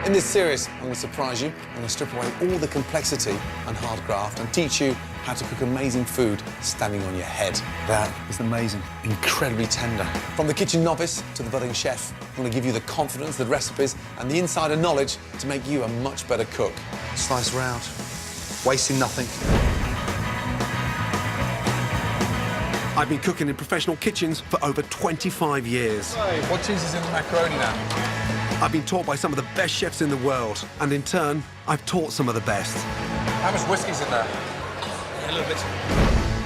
In this series, I'm going to surprise you. I'm going to strip away all the complexity and hard graft and teach you how to cook amazing food standing on your head. That is amazing, incredibly tender. From the kitchen novice to the budding chef, I'm going to give you the confidence, the recipes and the insider knowledge to make you a much better cook. Slice round, wasting nothing. I've been cooking in professional kitchens for over 25 years. Hey, what cheese is in the macaroni now? I've been taught by some of the best chefs in the world, and in turn, I've taught some of the best. How much whiskey's in there? A little bit.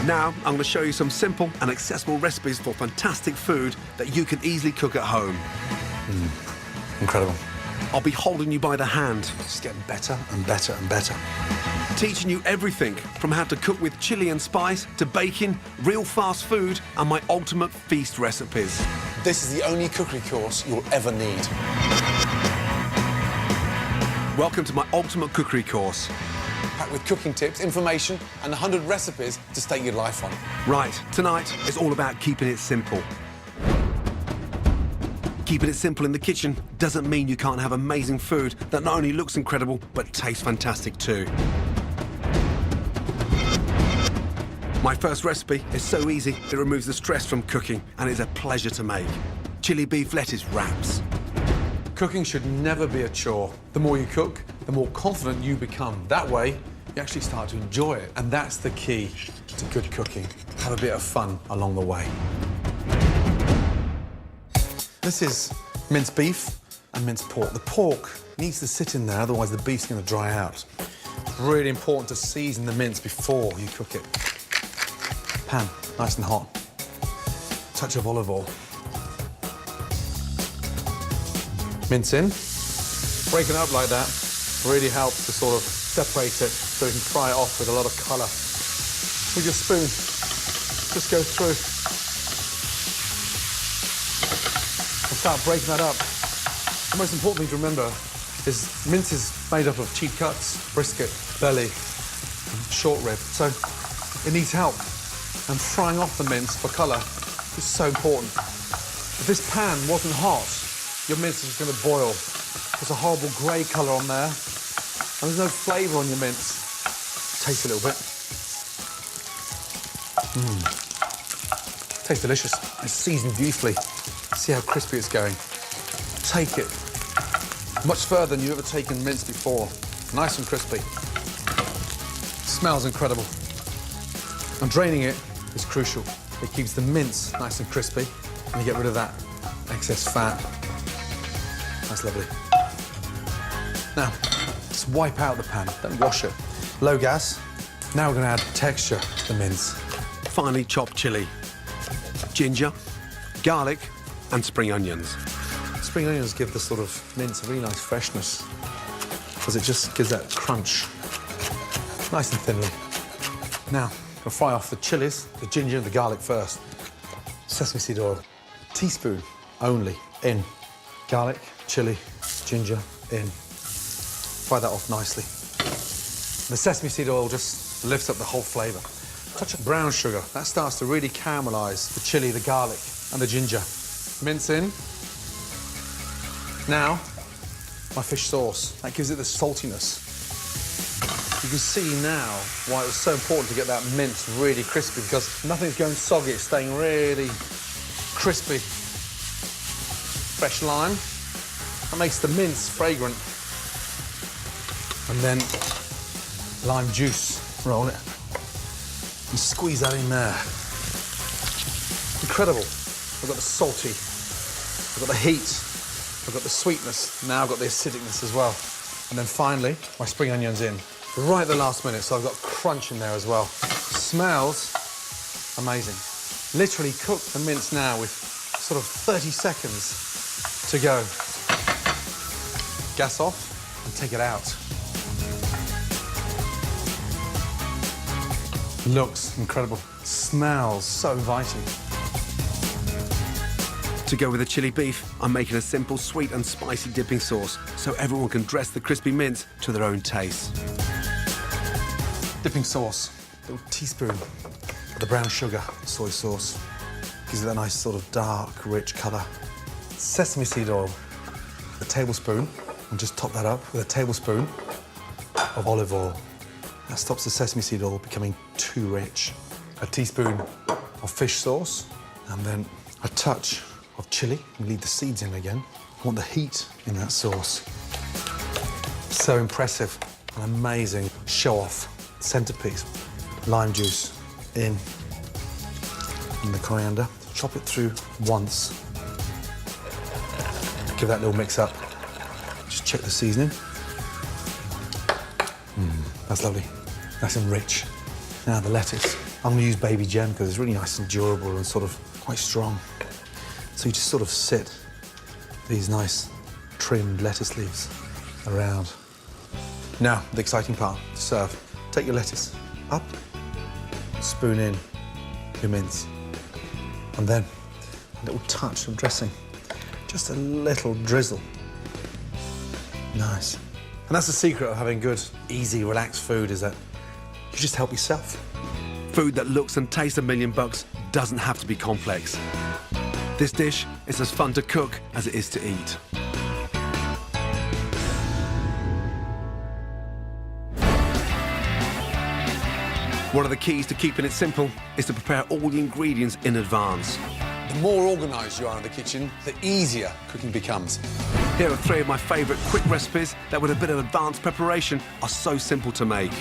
Now, I'm going to show you some simple and accessible recipes for fantastic food that you can easily cook at home. Incredible. I'll be holding you by the hand. It's getting better and better and better. Teaching you everything from how to cook with chili and spice to baking, real fast food, and my ultimate feast recipes. This is the only cookery course you'll ever need. Welcome to my ultimate cookery course. Packed with cooking tips, information, and 100 recipes to stake your life on. Right, tonight is all about keeping it simple. Keeping it simple in the kitchen doesn't mean you can't have amazing food that not only looks incredible, but tastes fantastic too. My first recipe is so easy, it removes the stress from cooking and is a pleasure to make. Chili beef lettuce wraps. Cooking should never be a chore. The more you cook, the more confident you become. That way, you actually start to enjoy it. And that's the key to good cooking. Have a bit of fun along the way. This is minced beef and minced pork. The pork needs to sit in there, otherwise the beef's going to dry out. It's really important to season the mince before you cook it. Pan, nice and hot. Touch of olive oil. Mince in. Break it up like that really helps to sort of separate it so you can fry it off with a lot of colour. With your spoon, just go through. And start breaking that up. The most important thing to remember is mince is made up of cheap cuts, brisket, belly, and short rib. So it needs help. And frying off the mince for colour is so important. If this pan wasn't hot, your mince is going to boil. There's a horrible grey colour on there, and there's no flavour on your mince. Taste a little bit. Tastes delicious. It's seasoned beautifully. See how crispy it's going. Take it much further than you've ever taken mince before. Nice and crispy. Smells incredible. And draining it is crucial. It keeps the mince nice and crispy, and you get rid of that excess fat. That's lovely. Now, just wipe out the pan, don't wash it. Low gas. Now we're going to add texture to the mince. Finely chopped chili, ginger, garlic, and spring onions. Spring onions give the sort of mince a really nice freshness, because it just gives that crunch. Nice and thinly. Now, we'll fry off the chilies, the ginger and the garlic first. Sesame seed oil, teaspoon only in. Garlic, chili, ginger in. Fry that off nicely. The sesame seed oil just lifts up the whole flavour. Touch of brown sugar, that starts to really caramelise the chili, the garlic and the ginger. Mince in. Now, my fish sauce. That gives it the saltiness. You can see now why it was so important to get that mince really crispy, because nothing's going soggy, it's staying really crispy. Fresh lime, that makes the mince fragrant. And then lime juice, roll it, and squeeze that in there. Incredible. I've got the salty, I've got the heat, I've got the sweetness, now I've got the acidicness as well. And then finally, my spring onions in. Right at the last minute, so I've got crunch in there as well. Smells amazing. Literally cook the mince now with sort of 30 seconds to go. Gas off and take it out. Looks incredible. Smells so inviting. To go with the chili beef, I'm making a simple sweet and spicy dipping sauce so everyone can dress the crispy mince to their own taste. Dipping sauce, a little teaspoon of the brown sugar, soy sauce. Gives it that nice sort of dark, rich colour. Sesame seed oil, a tablespoon. And just top that up with a tablespoon of olive oil. That stops the sesame seed oil becoming too rich. A teaspoon of fish sauce, and then a touch of chili. We leave the seeds in again. I want the heat in that sauce. So impressive, an amazing show-off centerpiece. Lime juice in, and the coriander. Chop it through once. Give that little mix up. Just check the seasoning. That's lovely, nice and rich. Now the lettuce. I'm gonna use baby gem because it's really nice and durable and sort of quite strong. So you just sort of sit these nice trimmed lettuce leaves around. Now, the exciting part, to serve. Take your lettuce up, spoon in your mince, and then a little touch of dressing. Just a little drizzle. Nice. And that's the secret of having good, easy, relaxed food, is that you just help yourself. Food that looks and tastes $1,000,000 doesn't have to be complex. This dish is as fun to cook as it is to eat. One of the keys to keeping it simple is to prepare all the ingredients in advance. The more organised you are in the kitchen, the easier cooking becomes. Here are 3 of my favourite quick recipes that, with a bit of advanced preparation, are so simple to make.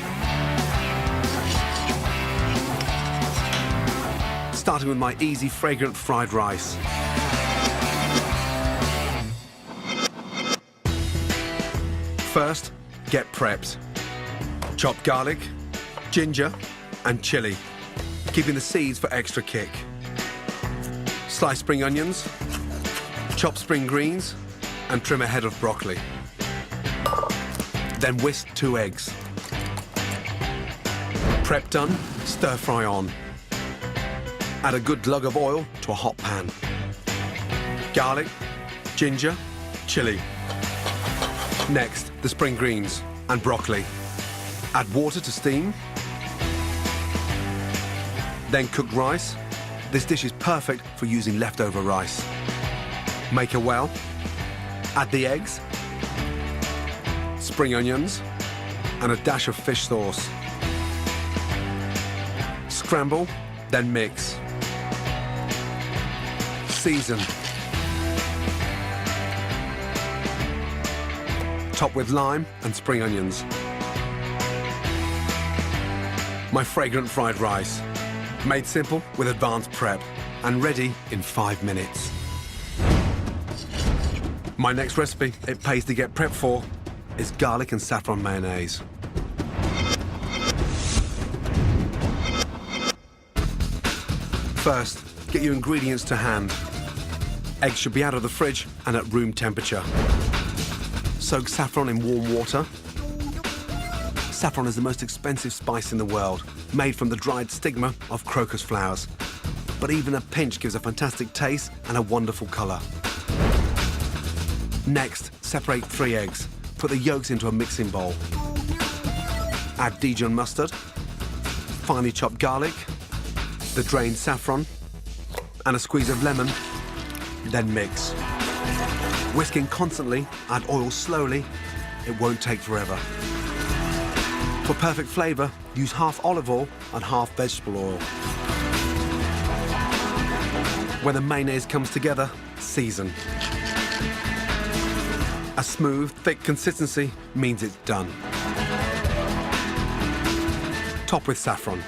Starting with my easy, fragrant fried rice. First, get prepped. Chop garlic, ginger, and chilli, keeping the seeds for extra kick. Slice spring onions, chop spring greens, and trim a head of broccoli. Then whisk 2 eggs. Prep done, stir fry on. Add a good glug of oil to a hot pan. Garlic, ginger, chilli. Next, the spring greens and broccoli. Add water to steam. Then cooked rice. This dish is perfect for using leftover rice. Make a well. Add the eggs, spring onions, and a dash of fish sauce. Scramble, then mix. Season. Top with lime and spring onions. My fragrant fried rice. Made simple with advanced prep and ready in 5 minutes. My next recipe it pays to get prepped for is garlic and saffron mayonnaise. First, get your ingredients to hand. Eggs should be out of the fridge and at room temperature. Soak saffron in warm water. Saffron is the most expensive spice in the world, made from the dried stigma of crocus flowers. But even a pinch gives a fantastic taste and a wonderful colour. Next, separate 3 eggs. Put the yolks into a mixing bowl. Add Dijon mustard, finely chopped garlic, the drained saffron, and a squeeze of lemon. Then mix. Whisking constantly, add oil slowly. It won't take forever. For perfect flavour, use half olive oil and half vegetable oil. When the mayonnaise comes together, season. A smooth, thick consistency means it's done. Top with saffron.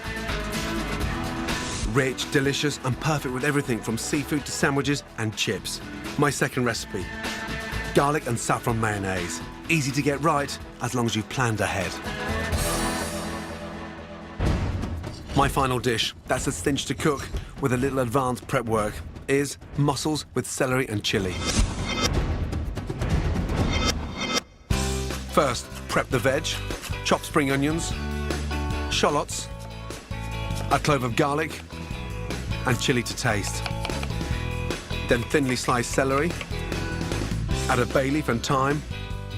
Rich, delicious, and perfect with everything from seafood to sandwiches and chips. My second recipe, garlic and saffron mayonnaise. Easy to get right as long as you've planned ahead. My final dish, that's a cinch to cook with a little advanced prep work, is mussels with celery and chilli. First, prep the veg, chop spring onions, shallots, a clove of garlic, and chilli to taste. Then thinly sliced celery, add a bay leaf and thyme,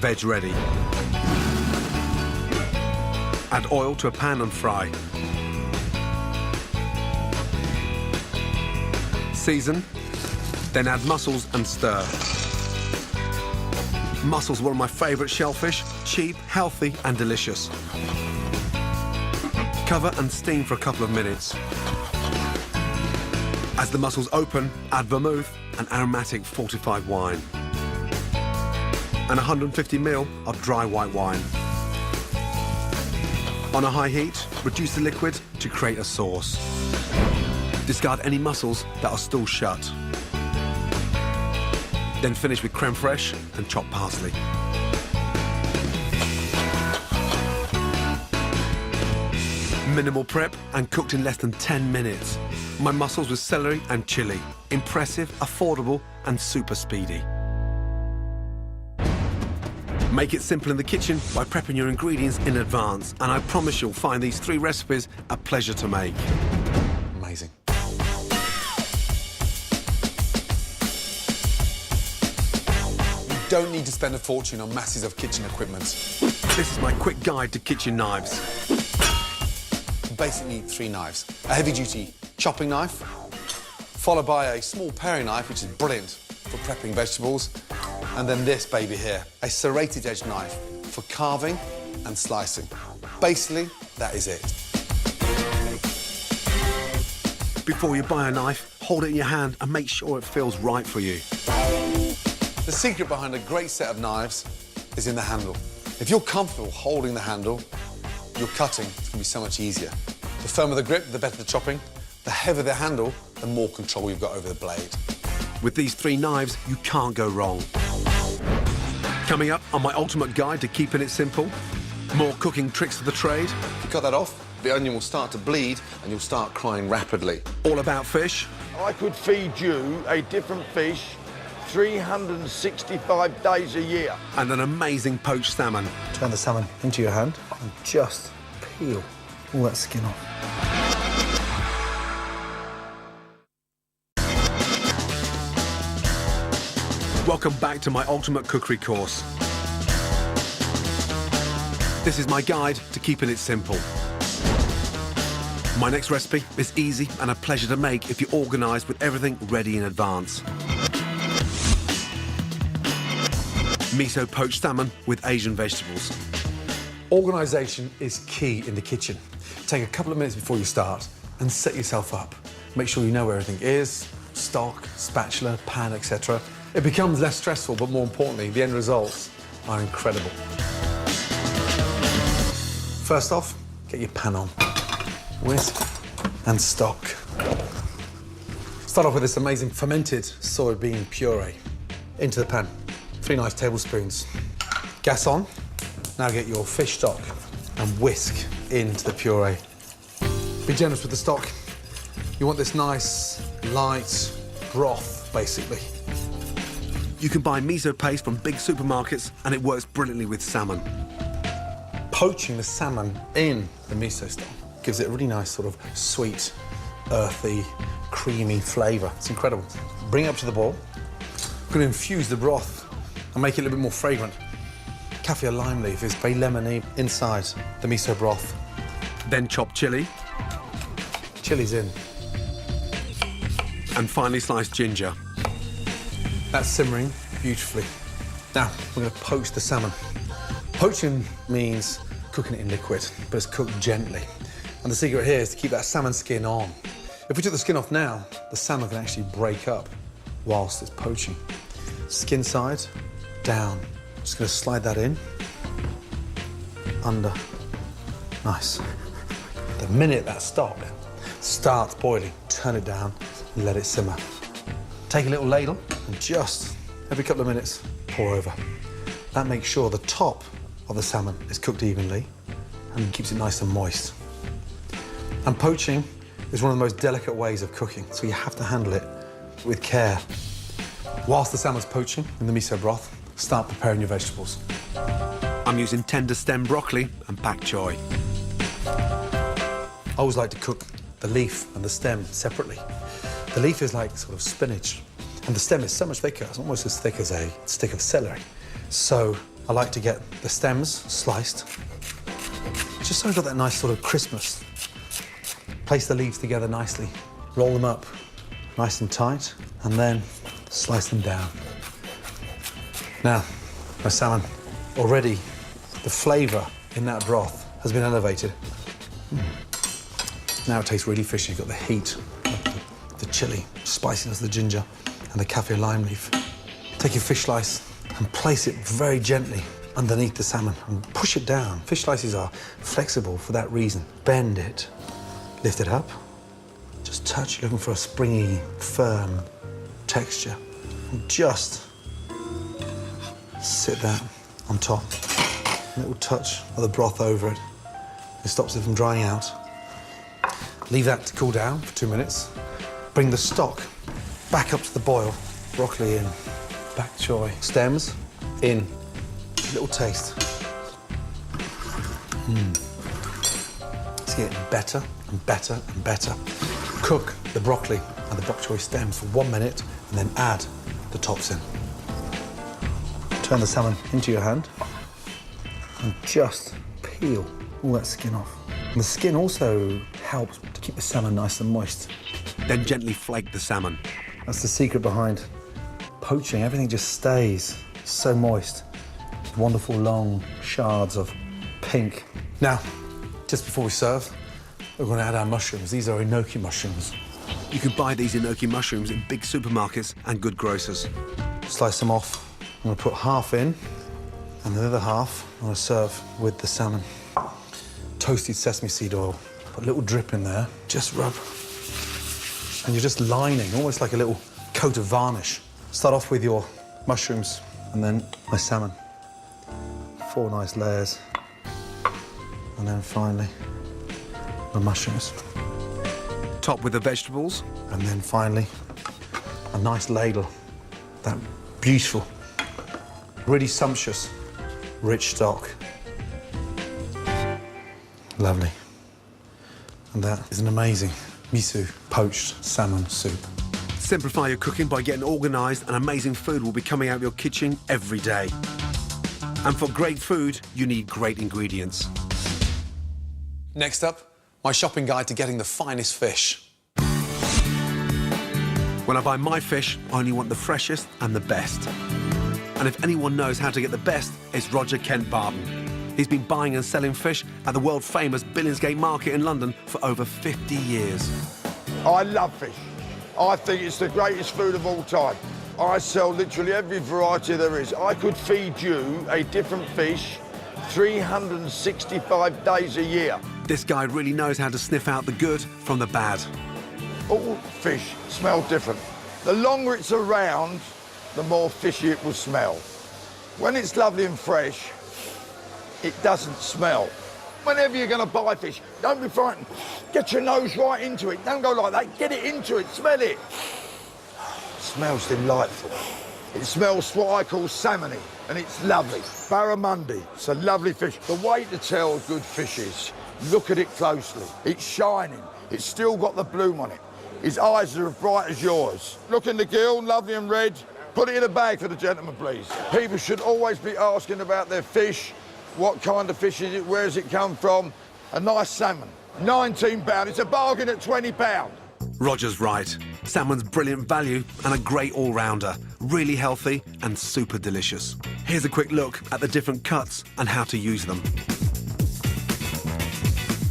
veg ready. Add oil to a pan and fry. Season, then add mussels and stir. Mussels are one of my favourite shellfish. Cheap, healthy and delicious. Cover and steam for a couple of minutes. As the mussels open, add vermouth and aromatic fortified wine. And 150 ml of dry white wine. On a high heat, reduce the liquid to create a sauce. Discard any mussels that are still shut. Then finish with creme fraiche and chopped parsley. Minimal prep and cooked in less than 10 minutes. My mussels with celery and chilli. Impressive, affordable and super speedy. Make it simple in the kitchen by prepping your ingredients in advance, and I promise you'll find these 3 recipes a pleasure to make. Amazing. You don't need to spend a fortune on masses of kitchen equipment. This is my quick guide to kitchen knives. You basically need 3 knives. A heavy-duty chopping knife, followed by a small paring knife, which is brilliant for prepping vegetables. And then this baby here, a serrated edge knife for carving and slicing. Basically, that is it. Before you buy a knife, hold it in your hand and make sure it feels right for you. The secret behind a great set of knives is in the handle. If you're comfortable holding the handle, your cutting is going to be so much easier. The firmer the grip, the better the chopping. The heavier the handle, the more control you've got over the blade. With these 3 knives, you can't go wrong. Coming up on my ultimate guide to keeping it simple, more cooking tricks of the trade. If you cut that off, the onion will start to bleed and you'll start crying rapidly. All about fish. I could feed you a different fish 365 days a year. And an amazing poached salmon. Turn the salmon into your hand and just peel all that skin off. Welcome back to my ultimate cookery course. This is my guide to keeping it simple. My next recipe is easy and a pleasure to make if you're organised with everything ready in advance. Miso poached salmon with Asian vegetables. Organisation is key in the kitchen. Take a couple of minutes before you start and set yourself up. Make sure you know where everything is, stock, spatula, pan, etc. It becomes less stressful, but more importantly, the end results are incredible. First off, get your pan on. Whisk and stock. Start off with this amazing fermented soybean puree. Into the pan, 3 nice tablespoons. Gas on. Now get your fish stock and whisk into the puree. Be generous with the stock. You want this nice, light broth, basically. You can buy miso paste from big supermarkets and it works brilliantly with salmon. Poaching the salmon in the miso stock gives it a really nice sort of sweet, earthy, creamy flavour. It's incredible. Bring it up to the boil. I'm going to infuse the broth and make it a little bit more fragrant. Kaffir lime leaf is very lemony inside the miso broth. Then chop chilli. Chili's in. And finely sliced ginger. That's simmering beautifully. Now, we're going to poach the salmon. Poaching means cooking it in liquid, but it's cooked gently. And the secret here is to keep that salmon skin on. If we took the skin off now, the salmon can actually break up whilst it's poaching. Skin side, down. Just going to slide that in. Under. Nice. The minute that stock starts boiling, turn it down and let it simmer. Take a little ladle and just every couple of minutes pour over. That makes sure the top of the salmon is cooked evenly and keeps it nice and moist. And poaching is one of the most delicate ways of cooking, so you have to handle it with care. Whilst the salmon's poaching in the miso broth, start preparing your vegetables. I'm using tender stem broccoli and pak choy. I always like to cook the leaf and the stem separately. The leaf is like sort of spinach, and the stem is so much thicker. It's almost as thick as a stick of celery. So I like to get the stems sliced, just so I've got that nice sort of crispness. Place the leaves together nicely, roll them up nice and tight, and then slice them down. Now, My salmon, already the flavour in that broth has been elevated. Now it tastes really fishy. You've got the heat, the chilli, spiciness of the ginger, and the kaffir lime leaf. Take your fish slice and place it very gently underneath the salmon and push it down. Fish slices are flexible for that reason. Bend it, lift it up, just touch, looking for a springy, firm texture. And just sit that on top. A little touch of the broth over it. It stops it from drying out. Leave that to cool down for 2 minutes. Bring the stock back up to the boil. Broccoli in, bok choy, stems in. Little taste. It's getting better and better and better. Cook the broccoli and the bok choy stems for 1 minute and then add the tops in. Turn the salmon into your hand and just peel all that skin off. And the skin also helps to keep the salmon nice and moist. Then gently flake the salmon. That's the secret behind poaching. Everything just stays so moist. Wonderful long shards of pink. Now, just before we serve, we're going to add our mushrooms. These are enoki mushrooms. You can buy these enoki mushrooms in big supermarkets and good grocers. Slice them off. I'm going to put half in, and the other half I'm going to serve with the salmon. Toasted sesame seed oil. Put a little drip in there. Just rub. And you're just lining, almost like a little coat of varnish. Start off with your mushrooms, and then my salmon. 4 nice layers. And then finally, the mushrooms. Top with the vegetables. And then finally, a nice ladle. That beautiful, really sumptuous, rich stock. Lovely. And that is an amazing miso poached salmon soup. Simplify your cooking by getting organised, and amazing food will be coming out of your kitchen every day. And for great food, you need great ingredients. Next up, my shopping guide to getting the finest fish. When I buy my fish, I only want the freshest and the best. And if anyone knows how to get the best, it's Roger Kent Barton. He's been buying and selling fish at the world-famous Billingsgate Market in London for over 50 years. I love fish. I think it's the greatest food of all time. I sell literally every variety there is. I could feed you a different fish 365 days a year. This guy really knows how to sniff out the good from the bad. All fish smell different. The longer it's around, the more fishy it will smell. When it's lovely and fresh, it doesn't smell. Whenever you're going to buy fish, don't be frightened. Get your nose right into it. Don't go like that. Get it into it. Smell it. It smells delightful. It smells what I call salmony, and it's lovely. Barramundi, it's a lovely fish. The way to tell good fish is, look at it closely. It's shining. It's still got the bloom on it. His eyes are as bright as yours. Look in the gill, lovely and red. Put it in a bag for the gentleman, please. People should always be asking about their fish. What kind of fish is it? Where does it come from? A nice salmon. £19. It's a bargain at £20. Roger's right. Salmon's brilliant value and a great all-rounder. Really healthy and super delicious. Here's a quick look at the different cuts and how to use them.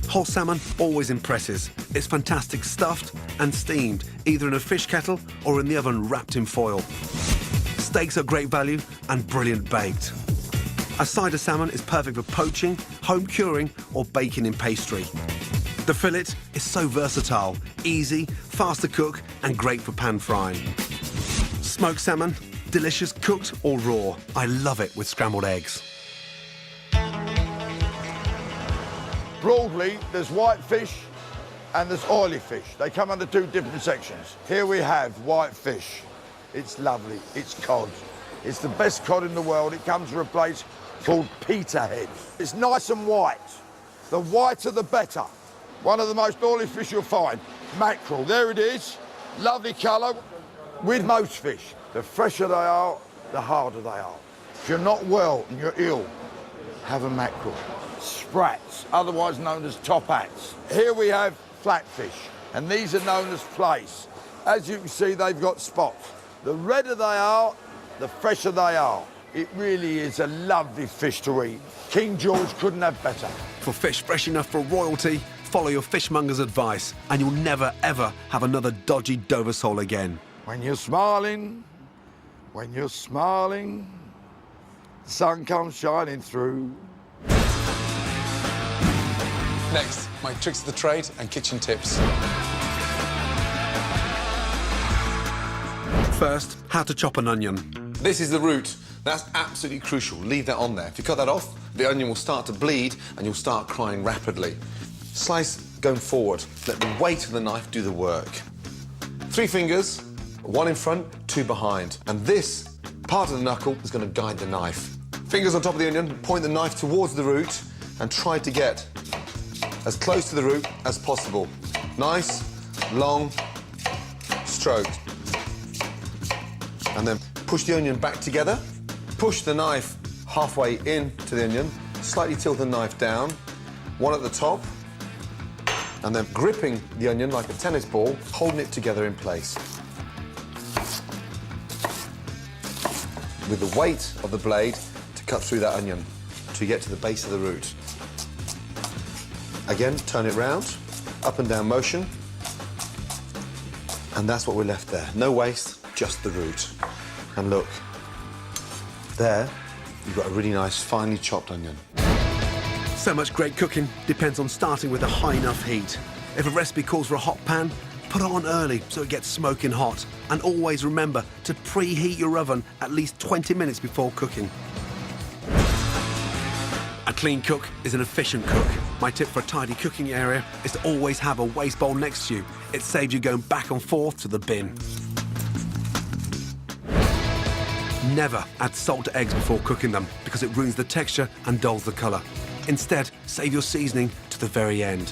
Whole salmon always impresses. It's fantastic stuffed and steamed, either in a fish kettle or in the oven wrapped in foil. Steaks are great value and brilliant baked. A side of salmon is perfect for poaching, home curing or baking in pastry. The fillet is so versatile, easy, fast to cook and great for pan frying. Smoked salmon, delicious cooked or raw. I love it with scrambled eggs. Broadly, there's white fish and there's oily fish. They come under 2 different sections. Here we have white fish. It's lovely, it's cod. It's the best cod in the world. It comes from a place called Peterhead. It's nice and white. The whiter the better. One of the most oily fish you'll find. Mackerel, there it is. Lovely colour. With most fish, the fresher they are, the harder they are. If you're not well and you're ill, have a mackerel. Sprats, otherwise known as top hats. Here we have flatfish, and these are known as plaice. As you can see, they've got spots. The redder they are, the fresher they are. It really is a lovely fish to eat. King George couldn't have better. For fish fresh enough for royalty, follow your fishmonger's advice and you'll never, ever have another dodgy Dover sole again. When you're smiling, the sun comes shining through. Next, my tricks of the trade and kitchen tips. First, how to chop an onion. This is the root. That's absolutely crucial. Leave that on there. If you cut that off, the onion will start to bleed and you'll start crying rapidly. Slice going forward. Let the weight of the knife do the work. 3 fingers, 1 in front, 2 behind. And this part of the knuckle is going to guide the knife. Fingers on top of the onion, point the knife towards the root and try to get as close to the root as possible. Nice, long strokes. And then push the onion back together. Push the knife halfway into the onion. Slightly tilt the knife down. 1 at the top. And then gripping the onion like a tennis ball, holding it together in place. With the weight of the blade to cut through that onion to get to the base of the root. Again, turn it round, up and down motion. And that's what we're left there. No waste, just the root. And look, there, you've got a really nice, finely chopped onion. So much great cooking depends on starting with a high enough heat. If a recipe calls for a hot pan, put it on early so it gets smoking hot. And always remember to preheat your oven at least 20 minutes before cooking. A clean cook is an efficient cook. My tip for a tidy cooking area is to always have a waste bowl next to you. It saves you going back and forth to the bin. Never add salt to eggs before cooking them because it ruins the texture and dulls the colour. Instead, save your seasoning to the very end.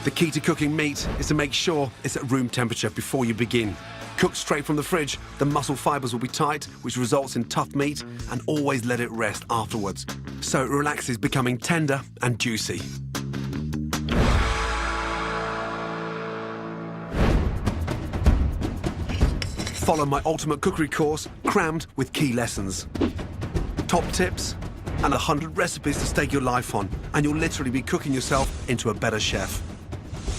The key to cooking meat is to make sure it's at room temperature before you begin. Cooked straight from the fridge, the muscle fibres will be tight, which results in tough meat, and always let it rest afterwards, so it relaxes, becoming tender and juicy. Follow my ultimate cookery course, crammed with key lessons. Top tips and 100 recipes to stake your life on, and you'll literally be cooking yourself into a better chef.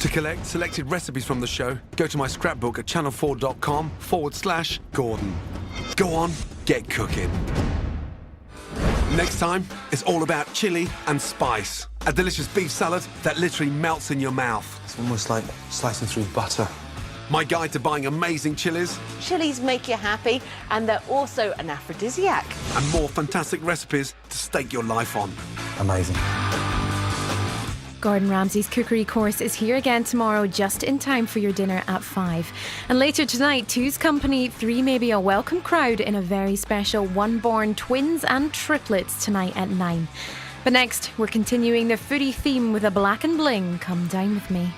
To collect selected recipes from the show, go to my scrapbook at channel4.com/Gordon. Go on, get cooking. Next time, it's all about chili and spice. A delicious beef salad that literally melts in your mouth. It's almost like slicing through butter. My guide to buying amazing chilies. Chilies make you happy, and they're also an aphrodisiac. And more fantastic recipes to stake your life on. Amazing. Gordon Ramsay's cookery course is here again tomorrow, just in time for your dinner at 5. And later tonight, Two's Company, 3 may be a welcome crowd in a very special one-born twins and triplets tonight at 9. But next, we're continuing the foodie theme with a black and bling. Come dine with me.